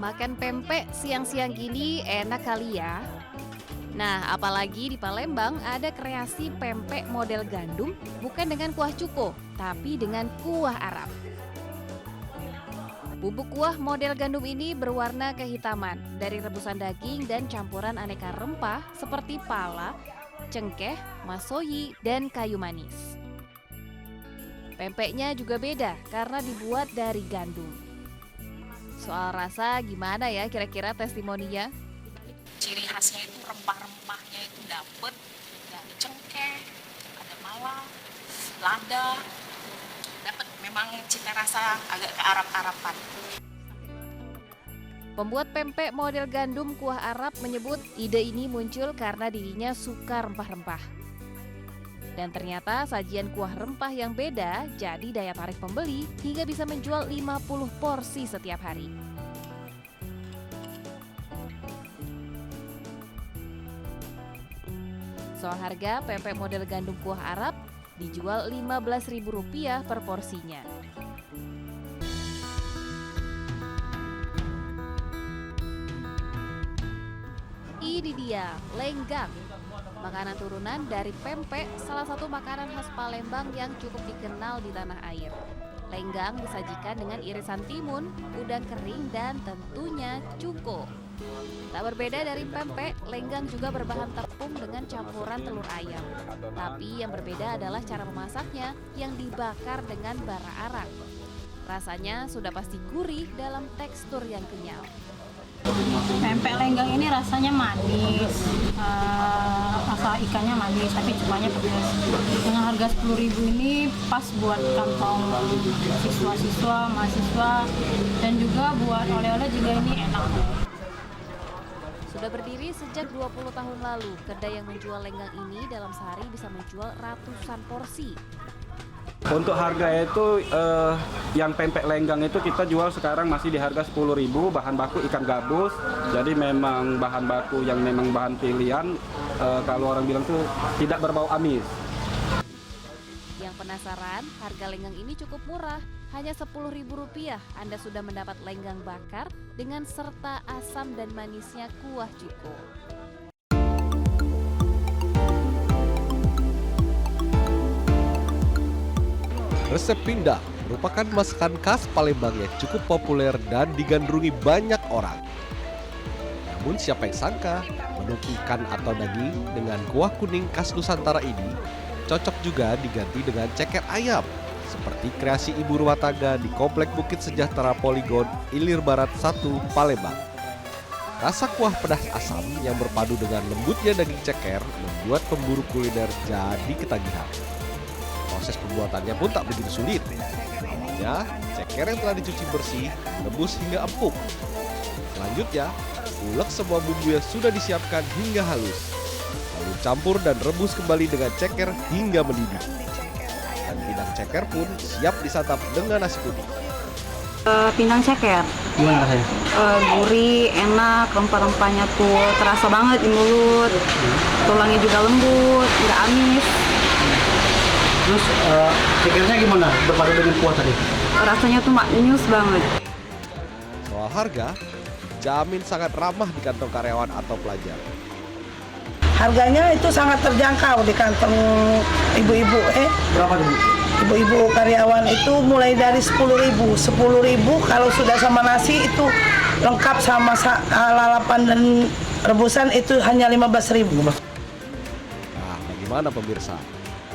Makan pempek siang-siang gini enak kali ya. Nah, apalagi di Palembang ada kreasi pempek model gandum bukan dengan kuah cuko, tapi dengan kuah Arab. Bubuk kuah model gandum ini berwarna kehitaman dari rebusan daging dan campuran aneka rempah seperti pala, cengkeh, masoyi, dan kayu manis. Pempeknya juga beda karena dibuat dari gandum. Soal rasa gimana ya kira-kira testimoninya? Ciri khasnya itu rempah-rempahnya itu dapet, ada cengkeh, ada mala, lada, dapet memang cita rasa agak ke Arab-Araban. Pembuat pempek model gandum kuah Arab menyebut ide ini muncul karena dirinya suka rempah-rempah. Dan ternyata sajian kuah rempah yang beda jadi daya tarik pembeli hingga bisa menjual 50 porsi setiap hari. Soal harga, pempek model gandum kuah Arab dijual Rp15.000 per porsinya. Ini dia, lenggang. Makanan turunan dari pempek, salah satu makanan khas Palembang yang cukup dikenal di tanah air. Lenggang disajikan dengan irisan timun, udang kering, dan tentunya cuko. Tak berbeda dari pempek, lenggang juga berbahan tepung dengan campuran telur ayam. Tapi yang berbeda adalah cara memasaknya yang dibakar dengan bara arang. Rasanya sudah pasti gurih dalam tekstur yang kenyal. Pempek lenggang ini rasanya manis, rasa ikannya manis, tapi cukanya pedas. Dengan harga 10.000 ini pas buat kantong siswa-siswa, mahasiswa, dan juga buat oleh-oleh juga ini enak. Sudah berdiri sejak 20 tahun lalu, kedai yang menjual lenggang ini dalam sehari bisa menjual ratusan porsi. Untuk harga itu yang pempek lenggang itu kita jual sekarang masih di harga 10.000, bahan baku ikan gabus. Jadi memang bahan baku yang memang bahan pilihan, kalau orang bilang tuh tidak berbau amis. Yang penasaran, harga lenggang ini cukup murah, hanya Rp10.000 Anda sudah mendapat lenggang bakar dengan serta asam dan manisnya kuah cuko. Resep pindang merupakan masakan khas Palembang yang cukup populer dan digandrungi banyak orang. Namun siapa yang sangka menu ikan atau daging dengan kuah kuning khas Nusantara ini cocok juga diganti dengan ceker ayam seperti kreasi ibu rumah tangga di Komplek Bukit Sejahtera Poligon Ilir Barat 1 Palembang. Rasa kuah pedas asam yang berpadu dengan lembutnya daging ceker membuat pemburu kuliner jadi ketagihan. Proses pembuatannya pun tak begitu sulit. Awalnya, ceker yang telah dicuci bersih direbus hingga empuk. Selanjutnya, ulek semua bumbu yang sudah disiapkan hingga halus. Lalu campur dan rebus kembali dengan ceker hingga mendidih. Dan pindang ceker pun siap disantap dengan nasi putih. Pindang ceker. Gimana rasanya? Gurih, enak, rempah-rempahnya tuh terasa banget di mulut. Tulangnya juga lembut, nggak amis. Terus cekernya gimana berpadu dengan kuah tadi? Rasanya tuh maknyus banget. Soal harga, jamin sangat ramah di kantong karyawan atau pelajar. Harganya itu sangat terjangkau di kantong ibu-ibu. Berapa tuh, Bu? Ibu-ibu karyawan itu mulai dari 10.000. 10.000 kalau sudah sama nasi itu lengkap sama lalapan dan rebusan itu hanya 15.000. Nah, bagaimana pemirsa?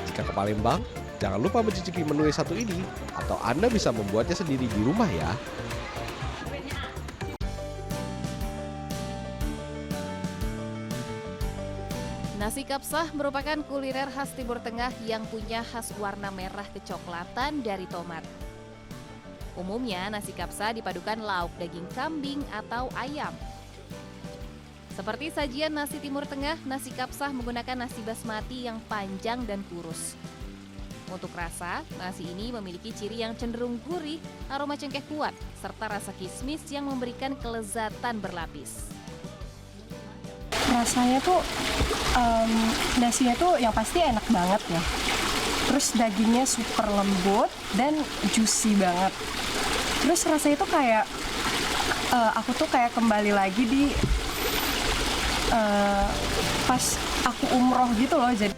Jika ke Palembang, jangan lupa mencicipi menu yang satu ini, atau Anda bisa membuatnya sendiri di rumah ya. Nasi kapsah merupakan kuliner khas Timur Tengah yang punya khas warna merah kecoklatan dari tomat. Umumnya nasi kapsah dipadukan lauk daging kambing atau ayam. Seperti sajian nasi Timur Tengah, nasi kapsah menggunakan nasi basmati yang panjang dan kurus. Untuk rasa, nasi ini memiliki ciri yang cenderung gurih, aroma cengkeh kuat, serta rasa kismis yang memberikan kelezatan berlapis. Rasanya tuh nasinya tuh yang pasti enak banget ya. Terus dagingnya super lembut dan juicy banget. Terus rasanya tuh kayak aku tuh kayak kembali lagi di pas aku umroh gitu loh. Jadi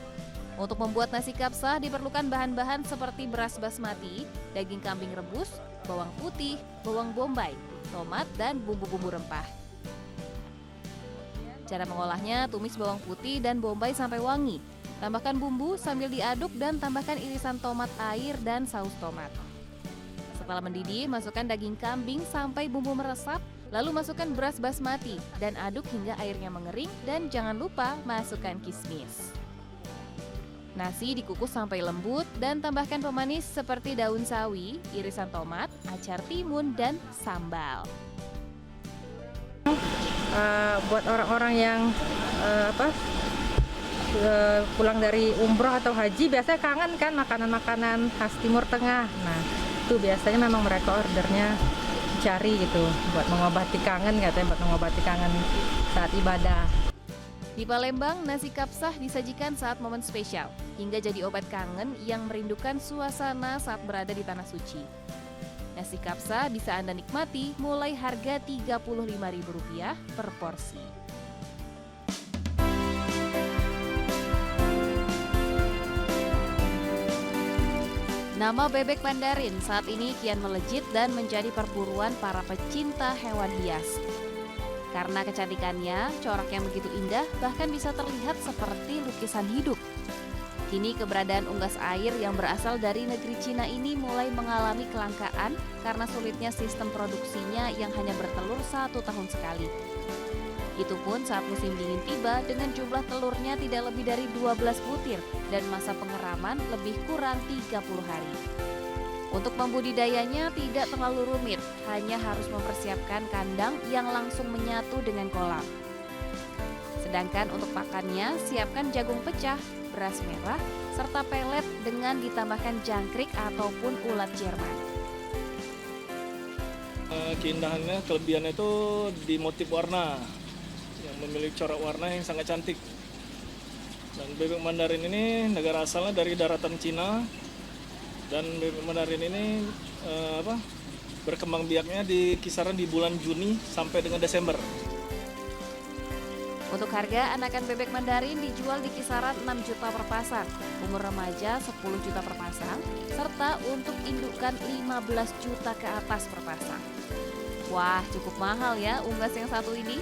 Untuk membuat nasi kapsah diperlukan bahan-bahan seperti beras basmati, daging kambing rebus, bawang putih, bawang bombay, tomat, dan bumbu-bumbu rempah. Cara mengolahnya, tumis bawang putih dan bombay sampai wangi. Tambahkan bumbu sambil diaduk dan tambahkan irisan tomat air dan saus tomat. Setelah mendidih, masukkan daging kambing sampai bumbu meresap, lalu masukkan beras basmati dan aduk hingga airnya mengering dan jangan lupa masukkan kismis. Nasi dikukus sampai lembut dan tambahkan pemanis seperti daun sawi, irisan tomat, acar timun, dan sambal. Buat orang-orang yang pulang dari umroh atau haji biasanya kangen kan makanan-makanan khas Timur Tengah. Nah, itu biasanya memang mereka ordernya cari gitu buat mengobati kangen, katanya buat mengobati kangen saat ibadah. Di Palembang, nasi kapsah disajikan saat momen spesial, hingga jadi obat kangen yang merindukan suasana saat berada di Tanah Suci. Nasi kapsah bisa Anda nikmati mulai harga Rp35.000 per porsi. Nama bebek Mandarin saat ini kian melejit dan menjadi perburuan para pecinta hewan hias. Karena kecantikannya, corak yang begitu indah bahkan bisa terlihat seperti lukisan hidup. Kini keberadaan unggas air yang berasal dari negeri Cina ini mulai mengalami kelangkaan karena sulitnya sistem produksinya yang hanya bertelur 1 tahun sekali. Itu pun saat musim dingin tiba dengan jumlah telurnya tidak lebih dari 12 butir dan masa pengeraman lebih kurang 30 hari. Untuk membudidayanya tidak terlalu rumit, hanya harus mempersiapkan kandang yang langsung menyatu dengan kolam. Sedangkan untuk pakannya, siapkan jagung pecah, beras merah, serta pelet dengan ditambahkan jangkrik ataupun ulat Jerman. Keindahannya, kelebihannya itu di motif warna, yang memiliki corak warna yang sangat cantik. Dan bebek Mandarin ini negara asalnya dari daratan Cina. Dan bebek Mandarin ini berkembang biaknya di kisaran di bulan Juni sampai dengan Desember. Untuk harga, anakan bebek Mandarin dijual di kisaran 6 juta per pasang, umur remaja 10 juta per pasang, serta untuk indukan 15 juta ke atas per pasang. Wah, cukup mahal ya unggas yang satu ini.